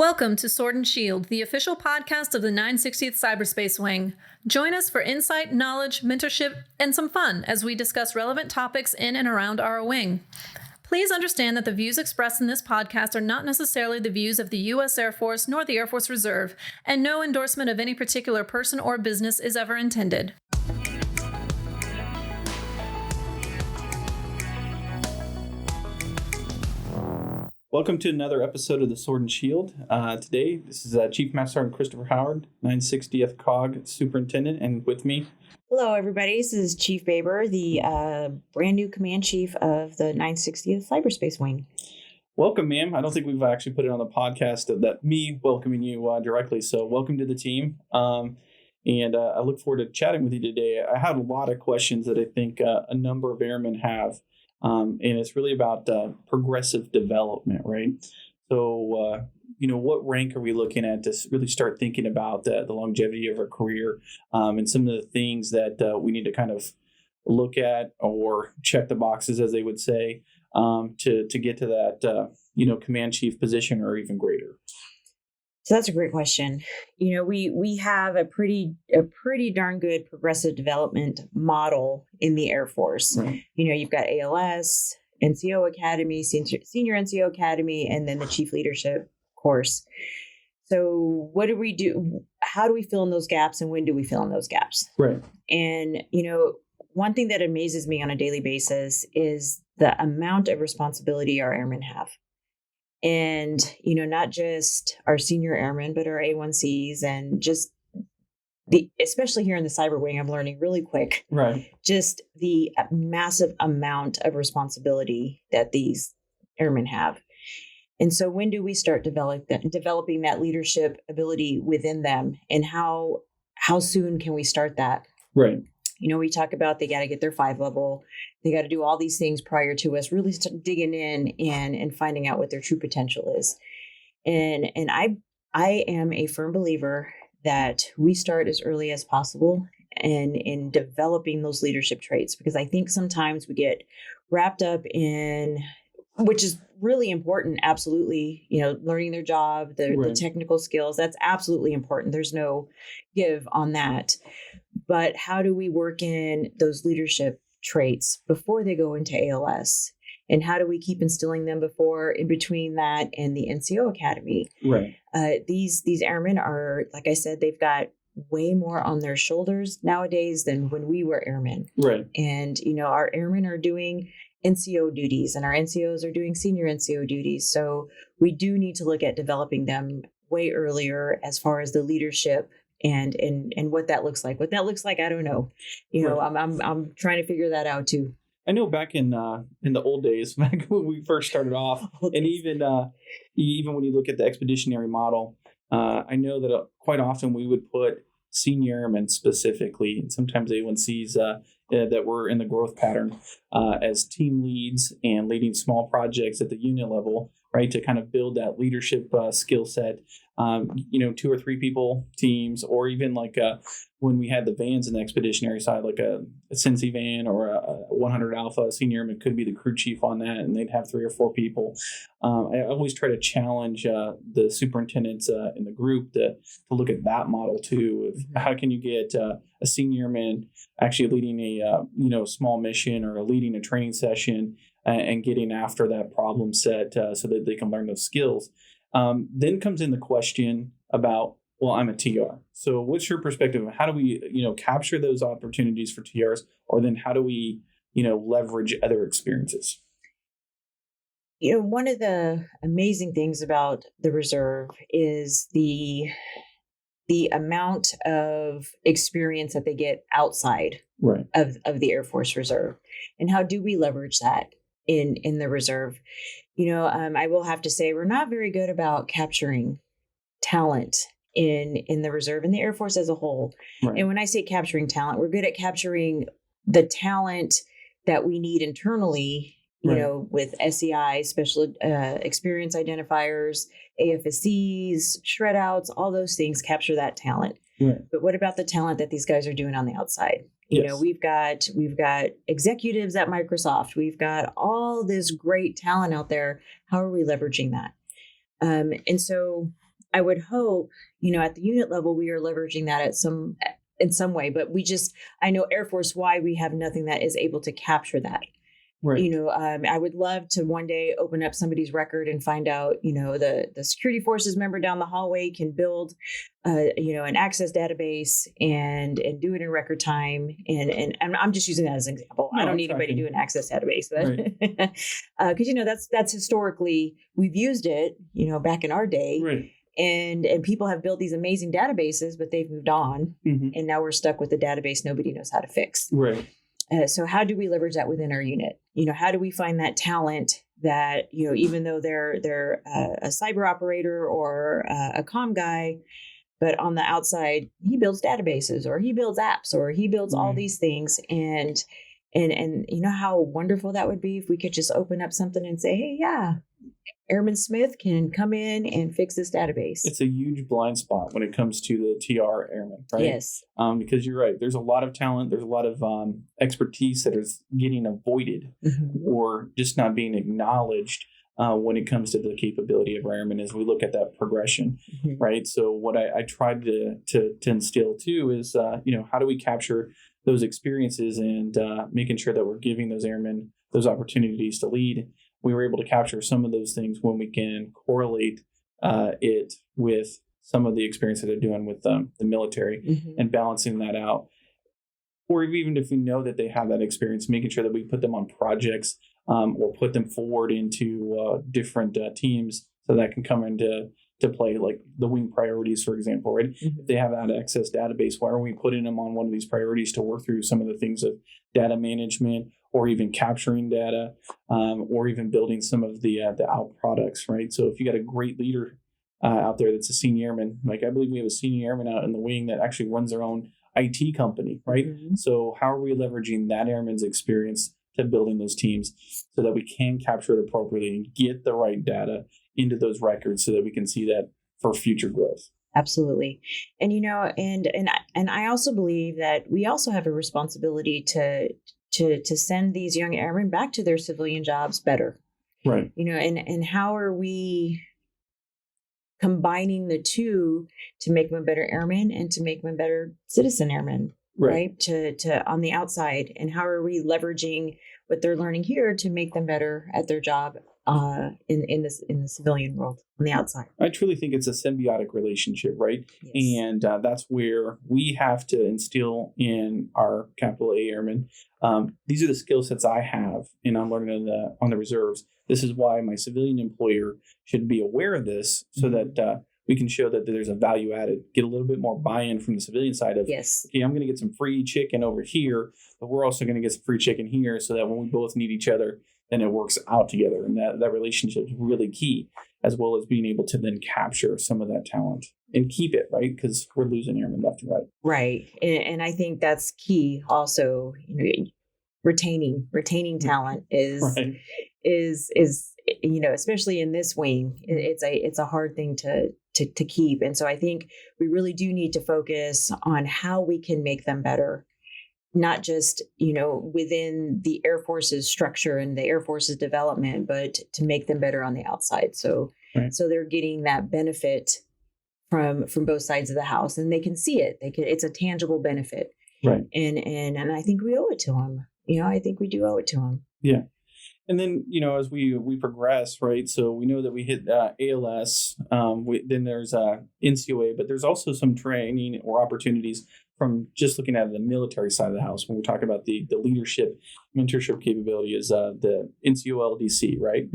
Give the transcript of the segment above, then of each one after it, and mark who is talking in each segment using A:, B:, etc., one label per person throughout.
A: Welcome to Sword and Shield, the official podcast of the 960th Cyberspace Wing. Join us for insight, knowledge, mentorship, and some fun as we discuss relevant topics in and around our wing. Please understand that the views expressed in this podcast are not necessarily the views of the U.S. Air Force nor the Air Force Reserve, and no endorsement of any particular person or business is ever intended.
B: Welcome to another episode of the Sword and Shield. Today, this is Chief Master Sgt. Christopher Howard, 960th COG Superintendent, and with me.
C: Hello, everybody. This is Chief Baber, the brand new Command Chief of the 960th Cyberspace Wing.
B: Welcome, ma'am. I don't think we've actually put it on the podcast that me welcoming you directly, so welcome to the team. And I look forward to chatting with you today. I have a lot of questions that I think a number of airmen have. And it's really about progressive development, right? So, what rank are we looking at to really start thinking about the longevity of our career and some of the things that we need to kind of look at or check the boxes, as they would say, to get to that, command chief position or even greater?
C: So that's a great question. We have a pretty darn good progressive development model in the Air Force.
B: Right.
C: You've got ALS, NCO Academy, Senior NCO Academy, and then the Chief Leadership course. So what do we do? How do we fill in those gaps, and when do we fill in those gaps?
B: Right.
C: And, one thing that amazes me on a daily basis is the amount of responsibility our airmen have. And, not just our senior airmen, but our A1Cs and just especially here in the cyber wing, I'm learning really quick,
B: right?
C: Just the massive amount of responsibility that these airmen have. And so when do we start developing that leadership ability within them, and how soon can we start that?
B: Right.
C: We talk about they got to get their 5 level. They got to do all these things prior to us really start digging in and finding out what their true potential is. And I am a firm believer that we start as early as possible and in developing those leadership traits, because I think sometimes we get wrapped up in, which is really important. Absolutely. Learning their job, the technical skills, that's absolutely important. There's no give on that. But how do we work in those leadership traits before they go into ALS? And how do we keep instilling them in between that and the NCO Academy?
B: Right.
C: These airmen are, like I said, they've got way more on their shoulders nowadays than when we were airmen.
B: Right.
C: And, our airmen are doing NCO duties, and our NCOs are doing senior NCO duties. So we do need to look at developing them way earlier as far as the leadership and what that looks like. What that looks like, I don't know.
B: Right.
C: I'm trying to figure that out too.
B: I know back in the old days, back when we first started off, and even when you look at the expeditionary model, I know that quite often we would put senior airmen specifically, and sometimes A1Cs that were in the growth pattern as team leads and leading small projects at the unit level, right, to kind of build that leadership skill set. 2 or 3 people teams, or even like when we had the vans in the expeditionary side, like a Sensi van or a 100 Alpha, senior airman could be the crew chief on that, and they'd have 3 or 4 people. I always try to challenge the superintendents in the group to look at that model too. How can you get a senior airman actually leading a small mission or leading a training session and getting after that problem set so that they can learn those skills. Then comes in the question about, well, I'm a TR. So what's your perspective? How do we, capture those opportunities for TRs, or then how do we, leverage other experiences?
C: One of the amazing things about the reserve is the amount of experience that they get outside
B: right.
C: of the Air Force Reserve, and how do we leverage that in the reserve? I will have to say we're not very good about capturing talent in the reserve and the Air Force as a whole.
B: Right.
C: And when I say capturing talent, we're good at capturing the talent that we need internally, with SEI, special experience identifiers, AFSCs, shred outs, all those things capture that talent.
B: Right.
C: But what about the talent that these guys are doing on the outside?
B: Yes.
C: We've got executives at Microsoft. We've got all this great talent out there. How are we leveraging that? And so I would hope, at the unit level, we are leveraging that in some way, but I know Air Force wide, we have nothing that is able to capture that.
B: Right.
C: I would love to one day open up somebody's record and find out, the security forces member down the hallway can build, an access database and do it in record time. And I'm just using that as an example.
B: No,
C: I don't
B: I'm
C: need anybody to
B: tracking.
C: do an access database,
B: Right.
C: because that's historically we've used it, back in our day.
B: Right.
C: And people have built these amazing databases, but they've moved on, and now we're stuck with a database nobody knows how to fix.
B: Right.
C: So how do we leverage that within our unit? How do we find that talent that, even though they're a cyber operator or a comm guy, but on the outside, he builds databases or he builds apps or he builds all these things. And how wonderful that would be if we could just open up something and say, hey, yeah, Airman Smith can come in and fix this database.
B: It's a huge blind spot when it comes to the TR Airmen, right?
C: Yes.
B: Because you're right. There's a lot of talent. There's a lot of expertise that is getting avoided or just not being acknowledged when it comes to the capability of Airmen as we look at that progression, right? So what I tried to instill too is, how do we capture those experiences and making sure that we're giving those Airmen those opportunities to lead. We were able to capture some of those things when we can correlate it with some of the experience that they're doing with the military and balancing that out. Or even if we know that they have that experience, making sure that we put them on projects or put them forward into different teams so that can come into play, like the wing priorities, for example, right? If they have that access database, why are we putting them on one of these priorities to work through some of the things of data management or even capturing data or even building some of the out products, right? So if you got a great leader out there that's a senior airman, like I believe we have a senior airman out in the wing that actually runs their own IT company, right? So how are we leveraging that airman's experience to building those teams so that we can capture it appropriately and get the right data into those records so that we can see that for future growth?
C: Absolutely. And and I also believe that we also have a responsibility to send these young airmen back to their civilian jobs better.
B: Right.
C: And how are we combining the two to make them a better airman and to make them a better citizen airman, right? To on the outside, and how are we leveraging what they're learning here to make them better at their job in the civilian world on the outside?
B: I truly think it's a symbiotic relationship, right?
C: Yes.
B: And that's where we have to instill in our capital A airmen. These are the skill sets I have, and I'm learning on the reserves. This is why my civilian employer should be aware of this, so that we can show that there's a value added, get a little bit more buy-in from the civilian side of,
C: yes,
B: okay, I'm going to get some free chicken over here, but we're also going to get some free chicken here, so that when we both need each other, then it works out together. And that relationship is really key, as well as being able to then capture some of that talent and keep it, right? Because we're losing airmen left and right.
C: Right. And I think that's key also. Retaining talent is
B: Right.
C: is especially in this wing, it's a hard thing to keep. And so I think we really do need to focus on how we can make them better, not just within the Air Force's structure and the Air Force's development, but to make them better on the outside. So they're getting that benefit from both sides of the house, and they can see it. It's a tangible benefit,
B: right?
C: And I think we owe it to them. I think we do owe it to them.
B: Yeah. And then, as we progress, right? So we know that we hit ALS, then there's NCOA, but there's also some training or opportunities from just looking at the military side of the house. When we're talking about the leadership, mentorship capability is the NCOLDC, right?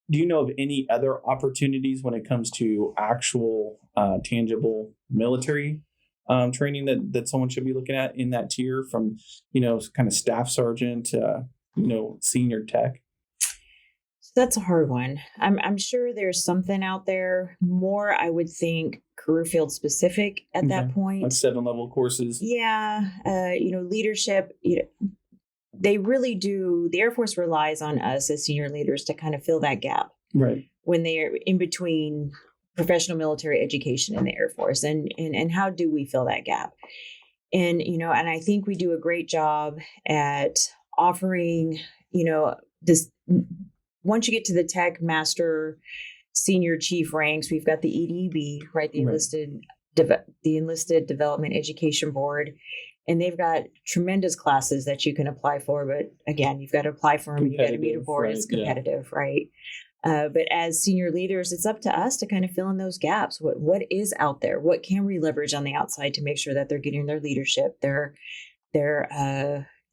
B: Do you know of any other opportunities when it comes to actual tangible military training that someone should be looking at in that tier, from kind of staff sergeant to senior tech?
C: That's a hard one. I'm sure there's something out there more, I would think, career field specific at that point.
B: Like 7-level courses.
C: Yeah. Leadership, they really do. The Air Force relies on us as senior leaders to kind of fill that gap.
B: Right.
C: When they're in between professional military education in the Air Force, and how do we fill that gap? And and I think we do a great job at offering this. Once you get to the tech master senior chief ranks, we've got the EDB, right? The Enlisted Development Education Board, and they've got tremendous classes that you can apply for. But again, you've got to apply for them. You got to meet a board. Right, it's competitive, right? But as senior leaders, it's up to us to kind of fill in those gaps. What is out there? What can we leverage on the outside to make sure that they're getting their leadership, their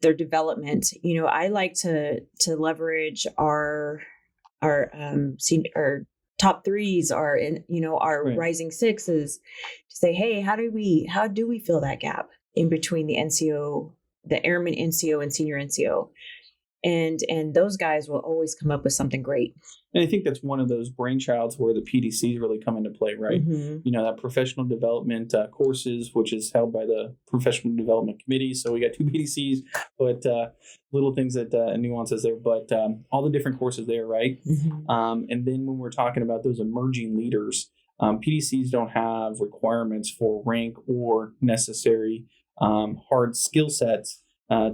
C: development? I like to leverage our top threes, our
B: right.
C: rising sixes, to say, hey, how do we fill that gap in between the NCO, the Airman NCO and senior NCO? And those guys will always come up with something great.
B: And I think that's one of those brainchilds where the PDCs really come into play, right?
C: Mm-hmm.
B: That professional development courses, which is held by the Professional Development Committee. So we got 2 PDCs, but little things that nuances there, but all the different courses there, right?
C: Mm-hmm.
B: And then when we're talking about those emerging leaders, PDCs don't have requirements for rank or necessary hard skill sets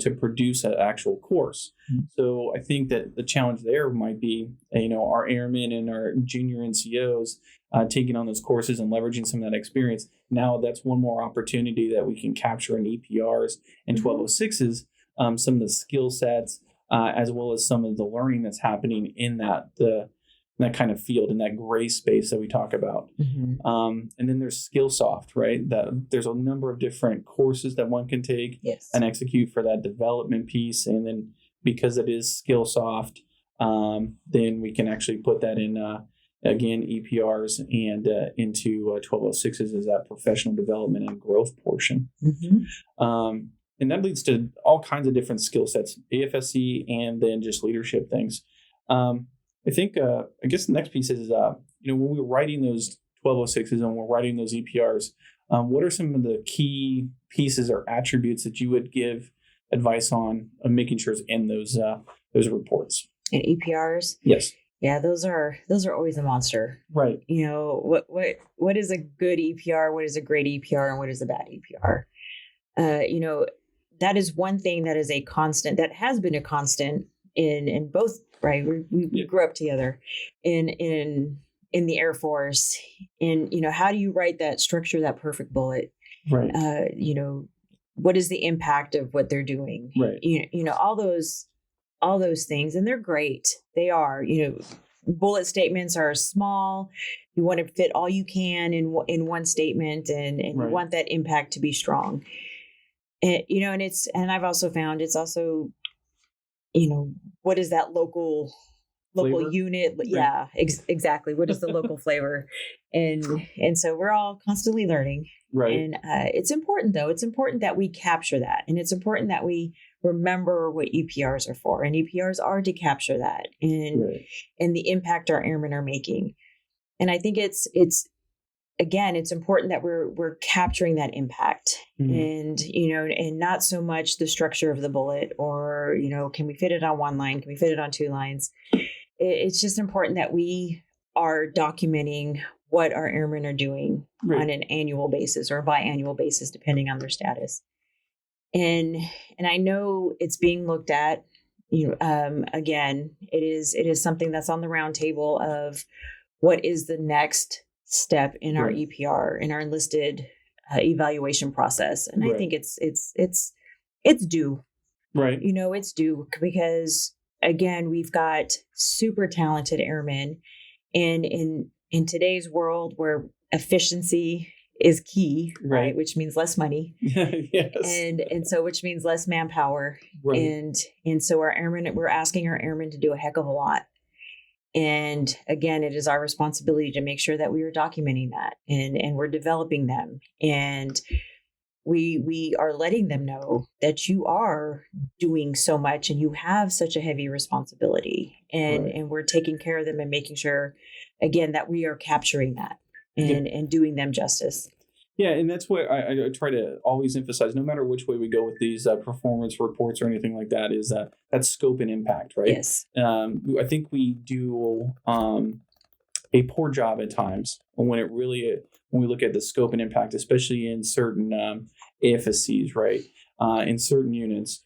B: to produce an actual course. Mm-hmm. So I think that the challenge there might be, our airmen and our junior NCOs taking on those courses and leveraging some of that experience. Now that's one more opportunity that we can capture in EPRs and 1206s, some of the skill sets, as well as some of the learning that's happening in that kind of field, in that gray space that we talk about.
C: Mm-hmm.
B: And then there's Skillsoft, right? There's a number of different courses that one can take and execute for that development piece. And then because it is Skillsoft, then we can actually put that in, again, EPRs and into 1206s as that professional development and growth portion.
C: Mm-hmm.
B: And that leads to all kinds of different skill sets, AFSC, and then just leadership things. I think, I guess the next piece is, when we're writing those 1206s and we're writing those EPRs, what are some of the key pieces or attributes that you would give advice on making sure it's in those reports?
C: And EPRs?
B: Yes.
C: Yeah, those are always a monster.
B: Right.
C: What is a good EPR? What is a great EPR? And what is a bad EPR? That is one thing that is a constant, that has been a constant in both, right? We grew up together in the Air Force. And, how do you write that, structure that perfect bullet?
B: Right.
C: What is the impact of what they're doing?
B: Right.
C: All those things. And they're great. They are, bullet statements are small. You want to fit all you can in one statement, and you want that impact to be strong. And, and I've also found it's also, what is that local
B: flavor?
C: Unit? Right. Yeah, exactly. What is the local flavor? And so we're all constantly learning.
B: Right.
C: And it's important, though. It's important that we capture that. And it's important that we remember what EPRs are for. And EPRs are to capture that and the impact our airmen are making. And I think it's important that we're capturing that impact, and and not so much the structure of the bullet, or can we fit it on one line, can we fit it on 2 lines. It's just important that we are documenting what our airmen are doing on an annual basis or biannual basis, depending on their status. And I know it's being looked at. Again, it is something that's on the round table of what is the next step in our EPR, in our enlisted evaluation process. And I think it's due.
B: Right.
C: It's due because, again, we've got super talented airmen, and in today's world where efficiency is key, right? Which means less money.
B: Yes.
C: And so which means less manpower.
B: Right.
C: And so we're asking our airmen to do a heck of a lot. And again, it is our responsibility to make sure that we are documenting that and we're developing them. And we are letting them know that you are doing so much and you have such a heavy responsibility. And we're taking care of them and making sure, again, that we are capturing that and doing them justice.
B: Yeah, and that's what I try to always emphasize, no matter which way we go with these performance reports or anything like that, is that scope and impact, right?
C: Yes.
B: I think we do a poor job at times when we look at the scope and impact, especially in certain AFSCs, right? In certain units,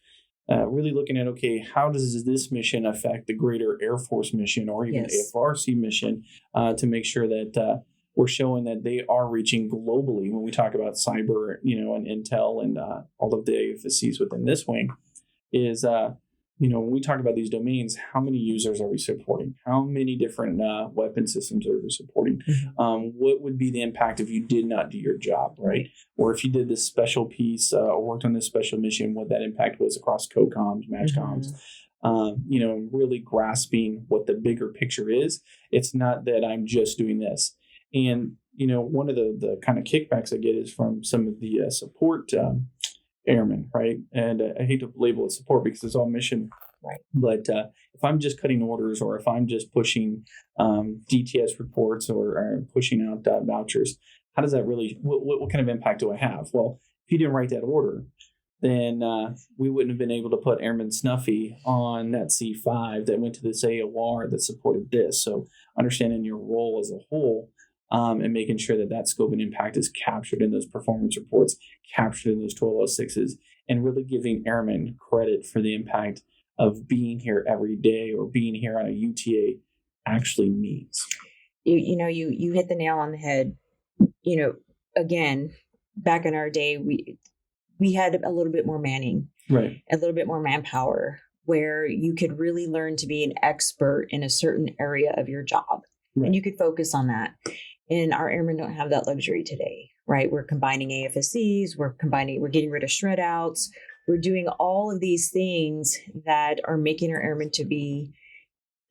B: really looking at, okay, how does this mission affect the greater Air Force mission or even AFRC mission to make sure that we're showing that they are reaching globally when we talk about cyber, and intel and all of the AFSCs within this wing is, when we talk about these domains, how many users are we supporting? How many different weapon systems are we supporting? What would be the impact if you did not do your job, right? Or if you did this special piece or worked on this special mission, what that impact was across COCOMs, MATCHCOMs. Really grasping what the bigger picture is. It's not that I'm just doing this. And, one of the kind of kickbacks I get is from some of the support airmen, right? And I hate to label it support because it's all mission.
C: Right.
B: But if I'm just cutting orders or if I'm just pushing DTS reports or pushing out vouchers, how does that really, what kind of impact do I have? Well, if you didn't write that order, then we wouldn't have been able to put Airman Snuffy on that C5 that went to this AOR that supported this. So understanding your role as a whole and making sure that scope and impact is captured in those performance reports, captured in those 1206s, and really giving airmen credit for the impact of being here every day or being here on a UTA actually means.
C: You hit the nail on the head. Again, back in our day, we had a little bit more manning,
B: right?
C: A little bit more manpower, where you could really learn to be an expert in a certain area of your job, right. And you could focus on that. And our airmen don't have that luxury today, right? We're combining AFSCs, we're getting rid of shred outs. We're doing all of these things that are making our airmen to be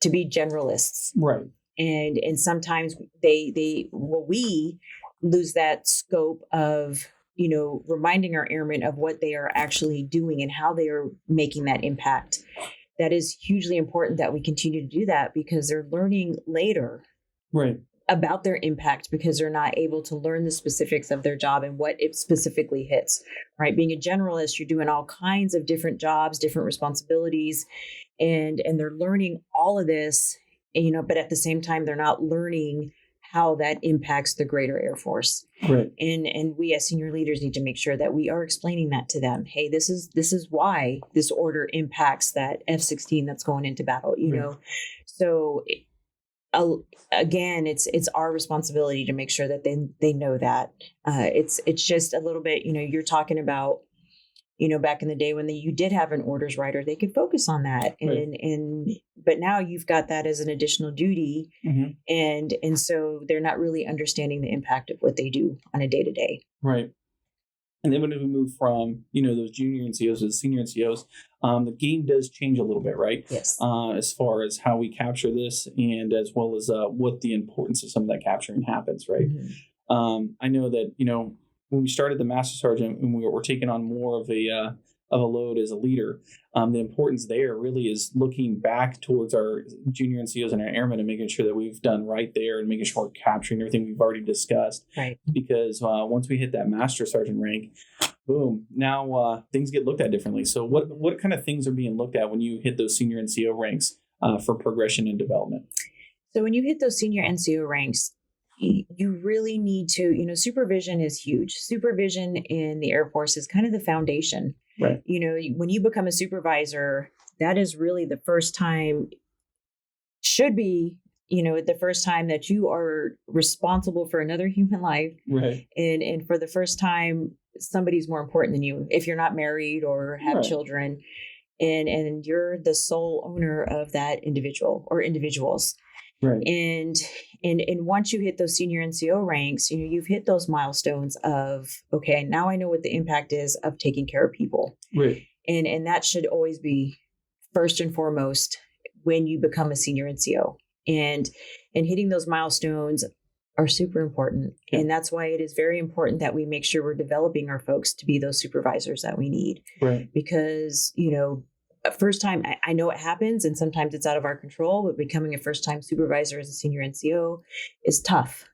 C: generalists.
B: Right.
C: And sometimes we lose that scope of, reminding our airmen of what they are actually doing and how they are making that impact. That is hugely important that we continue to do that because they're learning later.
B: Right.
C: About their impact because they're not able to learn the specifics of their job and what it specifically hits, right? Being a generalist, you're doing all kinds of different jobs, different responsibilities, and they're learning all of this, but at the same time, they're not learning how that impacts the greater Air Force.
B: Right.
C: And we as senior leaders need to make sure that we are explaining that to them. Hey, this is why this order impacts that F-16 that's going into battle,
B: right.
C: So again, it's our responsibility to make sure that they know that. It's just a little bit, you're talking about, back in the day when you did have an orders writer, they could focus on that.
B: Right.
C: But now you've got that as an additional duty.
B: Mm-hmm.
C: And so they're not really understanding the impact of what they do on a day-to-day.
B: Right. And then when we move from, those junior NCOs to the senior NCOs, the game does change a little bit, right?
C: Yes.
B: As far as how we capture this and as well as what the importance of some of that capturing happens, right?
C: Mm-hmm.
B: I know that, when we started the Master Sergeant and we were taking on more of a load as a leader, the importance there really is looking back towards our junior NCOs and our airmen and making sure that we've done right there and making sure we're capturing everything we've already discussed.
C: Right.
B: Because once we hit that Master Sergeant rank, boom, now things get looked at differently. So what kind of things are being looked at when you hit those senior NCO ranks for progression and development?
C: So when you hit those senior NCO ranks, you really need to, supervision is huge. Supervision in the Air Force is kind of the foundation.
B: Right.
C: When you become a supervisor, that is really the first time, should be, the first time that you are responsible for another human life.
B: Right.
C: And for the first time, somebody's more important than you if you're not married or have
B: right.
C: children. And you're the sole owner of that individual or individuals.
B: Right.
C: And once you hit those senior NCO ranks, you've hit those milestones of, okay, now I know what the impact is of taking care of people.
B: Right.
C: And that should always be first and foremost when you become a senior NCO. And hitting those milestones are super important.
B: Yeah.
C: And that's why it is very important that we make sure we're developing our folks to be those supervisors that we need.
B: Right.
C: Because, first time, I know it happens and sometimes it's out of our control, but becoming a first time supervisor as a senior NCO is tough.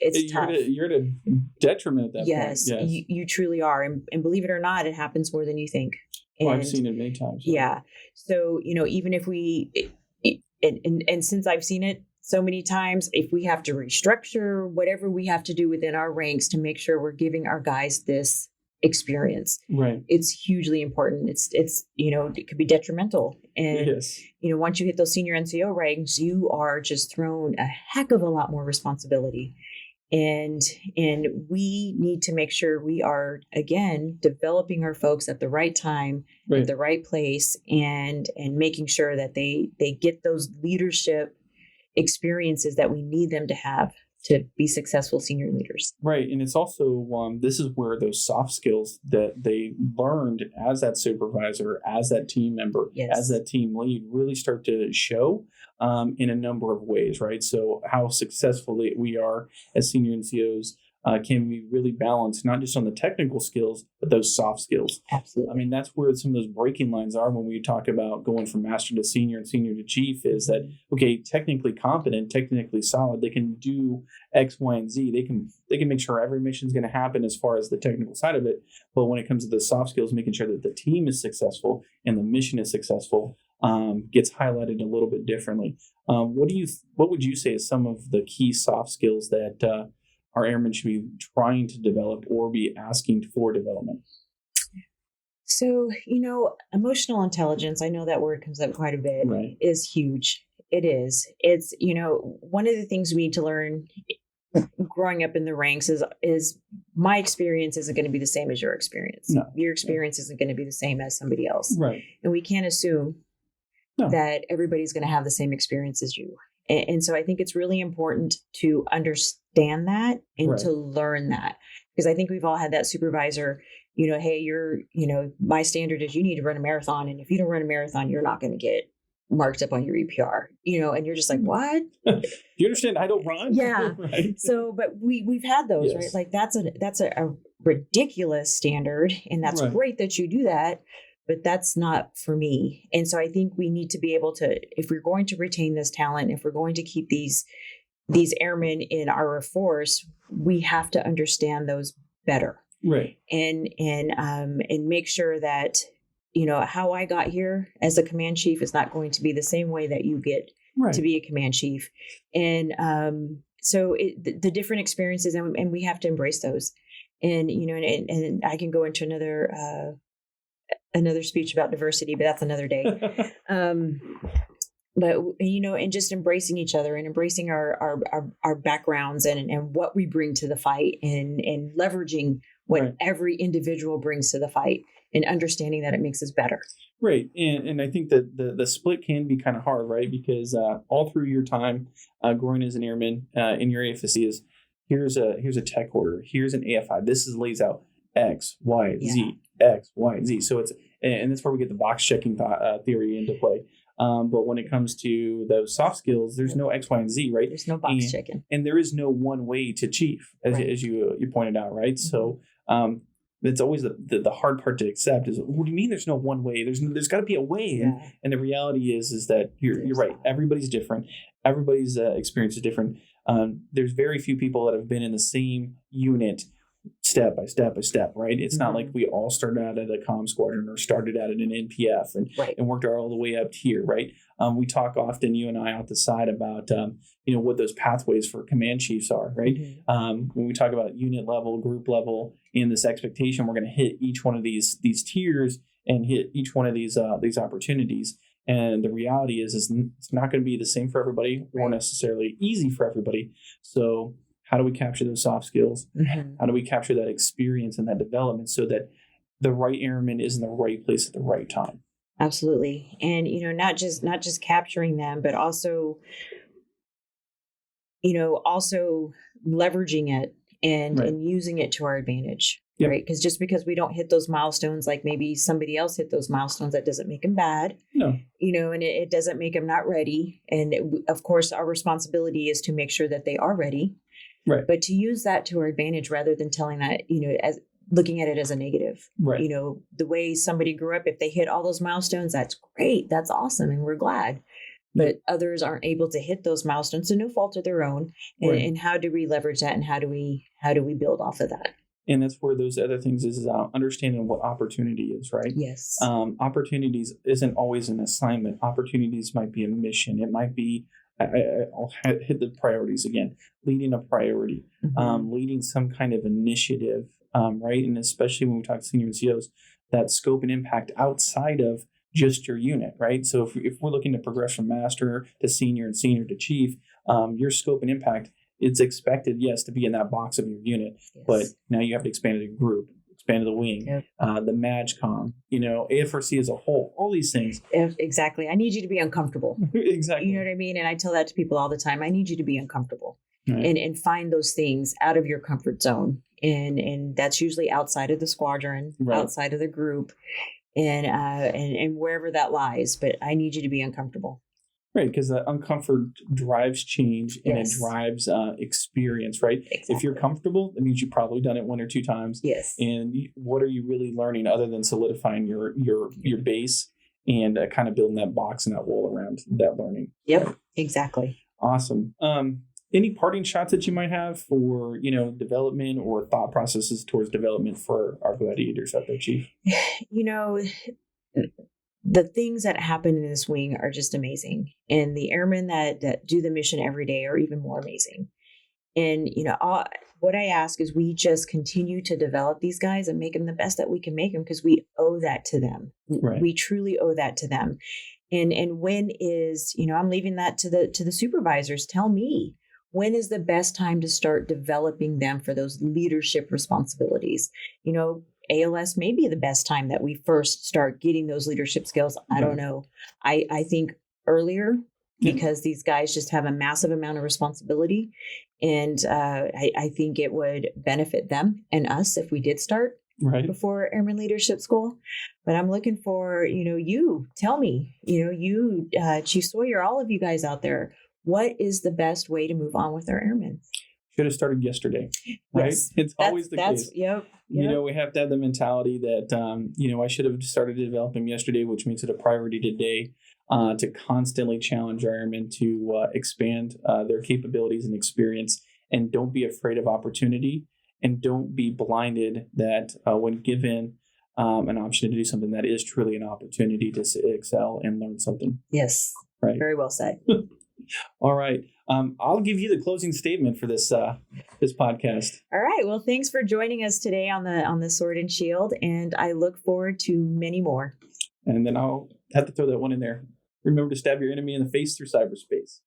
C: It's tough.
B: You're at a detriment at that point.
C: Yes. You truly are. And believe it or not, it happens more than you think. And,
B: I've seen it many times.
C: Yeah. So, even if and since I've seen it so many times, if we have to restructure whatever we have to do within our ranks to make sure we're giving our guys this experience.
B: Right.
C: It's hugely important. It's it could be detrimental. And
B: Yes.
C: once you hit those senior NCO ranks, you are just thrown a heck of a lot more responsibility. And we need to make sure we are, again, developing our folks at the right time,
B: Right.
C: at the right place, and making sure that they get those leadership experiences that we need them to have to be successful senior leaders.
B: Right. And it's also, this is where those soft skills that they learned as that supervisor, as that team member,
C: Yes.
B: as that team lead really start to show in a number of ways, right? So how successful we are as senior NCOs can be really balanced, not just on the technical skills, but those soft skills.
C: Absolutely.
B: I mean, that's where some of those breaking lines are when we talk about going from master to senior and senior to chief, is that, okay, technically competent, technically solid, they can do X, Y, and Z. They can make sure every mission is going to happen as far as the technical side of it. But when it comes to the soft skills, making sure that the team is successful and the mission is successful gets highlighted a little bit differently. What would you say is some of the key soft skills that our airmen should be trying to develop or be asking for development?
C: So, emotional intelligence, I know that word comes up quite a bit,
B: Right.
C: is huge. It is. It's, one of the things we need to learn growing up in the ranks is my experience isn't going to be the same as your experience.
B: No.
C: Your experience isn't going to be the same as somebody else.
B: Right.
C: And we can't assume
B: No.
C: that everybody's going to have the same experience as you. And so I think it's really important to understand that and
B: Right.
C: to learn that, because I think we've all had that supervisor, hey, my standard is you need to run a marathon. And if you don't run a marathon, you're not going to get marked up on your EPR, and you're just like, what?
B: You understand? I don't run.
C: Yeah.
B: Right.
C: So, but we've had those,
B: Yes.
C: right? Like that's a ridiculous standard, and that's
B: Right.
C: great that you do that, but that's not for me. And so I think we need to be able to, if we're going to retain this talent, if we're going to keep these airmen in our force, we have to understand those better.
B: Right.
C: And make sure that, how I got here as a command chief is not going to be the same way that you get
B: Right.
C: to be a command chief. And so the different experiences, and we have to embrace those. And, and I can go into another speech about diversity, but that's another day. But, and just embracing each other and embracing our backgrounds and what we bring to the fight, and leveraging what
B: Right.
C: every individual brings to the fight, and understanding that it makes us better.
B: Right. And I think that the split can be kind of hard, right? Because all through your time growing as an airman in your AFSC is here's a tech order, here's an AFI. This lays out X, Y, Z, X, Y, Z. So and that's where we get the box checking theory into play. But when it comes to those soft skills, there's no X, Y, and Z, right?
C: There's no box checking.
B: And there is no one way to chief, as you pointed out, right?
C: Mm-hmm.
B: So it's always the hard part to accept is, what do you mean there's no one way? There's got to be a way.
C: Yeah.
B: And the reality is that you're right. Everybody's different. Everybody's experience is different. There's very few people that have been in the same unit step by step by step, right? It's not like we all started out at a comm squadron or started out at an NPF and worked all the way up here, right? We talk often, you and I, out the side about what those pathways for command chiefs are, right?
C: Mm-hmm.
B: When we talk about unit level, group level, in this expectation, we're going to hit each one of these tiers and hit each one of these opportunities. And the reality is it's not going to be the same for everybody or necessarily easy for everybody. So how do we capture those soft skills?
C: Mm-hmm.
B: How do we capture that experience and that development so that the right airman is in the right place at the right time?
C: Absolutely. And, not just capturing them, but also leveraging it and using it to our advantage.
B: Yep.
C: Right. Because we don't hit those milestones, like maybe somebody else hit those milestones, that doesn't make them bad.
B: No.
C: And it doesn't make them not ready. And of course, our responsibility is to make sure that they are ready.
B: Right.
C: But to use that to our advantage rather than telling that, as looking at it as a negative.
B: Right.
C: The way somebody grew up, if they hit all those milestones, that's great. That's awesome. And we're glad. But others aren't able to hit those milestones, so no fault of their own. And how do we leverage that, and how do we build off of that?
B: And that's where those other things is understanding what opportunity is, right?
C: Yes.
B: Opportunities isn't always an assignment. Opportunities might be a mission. It might be, I'll hit the priorities again, leading a priority, leading some kind of initiative right? And especially when we talk to senior NCOs, that scope and impact outside of just your unit, right? So if we're looking to progress from master to senior and senior to chief, your scope and impact, it's expected, yes, to be in that box of your unit, but now you have to expand it to group, expand to the wing, the MAGCOM, AFRC as a whole, all these things.
C: Exactly. I need you to be uncomfortable.
B: Exactly.
C: You know what I mean? And I tell that to people all the time. I need you to be uncomfortable,
B: right.
C: and find those things out of your comfort zone. And that's usually outside of the squadron,
B: right.
C: outside of the group, and wherever that lies. But I need you to be uncomfortable.
B: Right, because that uncomfort drives change and it drives experience, right?
C: Exactly.
B: If you're comfortable, that means you've probably done it 1 or 2 times.
C: Yes.
B: And what are you really learning other than solidifying your base and kind of building that box and that wall around that learning?
C: Yep, right? Exactly.
B: Awesome. Any parting shots that you might have for, development or thought processes towards development for our gladiators out there, Chief?
C: The things that happen in this wing are just amazing. And the airmen that do the mission every day are even more amazing. And, what I ask is we just continue to develop these guys and make them the best that we can make them, because we owe that to them.
B: Right.
C: We truly owe that to them. And when is, I'm leaving that to the supervisors. Tell me, when is the best time to start developing them for those leadership responsibilities? ALS may be the best time that we first start getting those leadership skills. I don't know. I think earlier, because these guys just have a massive amount of responsibility. And I think it would benefit them and us if we did start before Airman Leadership School. But I'm looking for, you tell me, Chief Sawyer, all of you guys out there, what is the best way to move on with our airmen?
B: Should have started yesterday, right?
C: Yes,
B: it's always the case.
C: Yep.
B: We have to have the mentality that, I should have started to develop them yesterday, which makes it a priority today to constantly challenge our airmen to expand their capabilities and experience. And don't be afraid of opportunity, and don't be blinded that when given an option to do something, that is truly an opportunity to excel and learn something.
C: Yes.
B: Right.
C: Very well said.
B: All right. I'll give you the closing statement for this podcast.
C: All right. Well, thanks for joining us today on the Sword and Shield, and I look forward to many more.
B: And then I'll have to throw that one in there. Remember to stab your enemy in the face through cyberspace.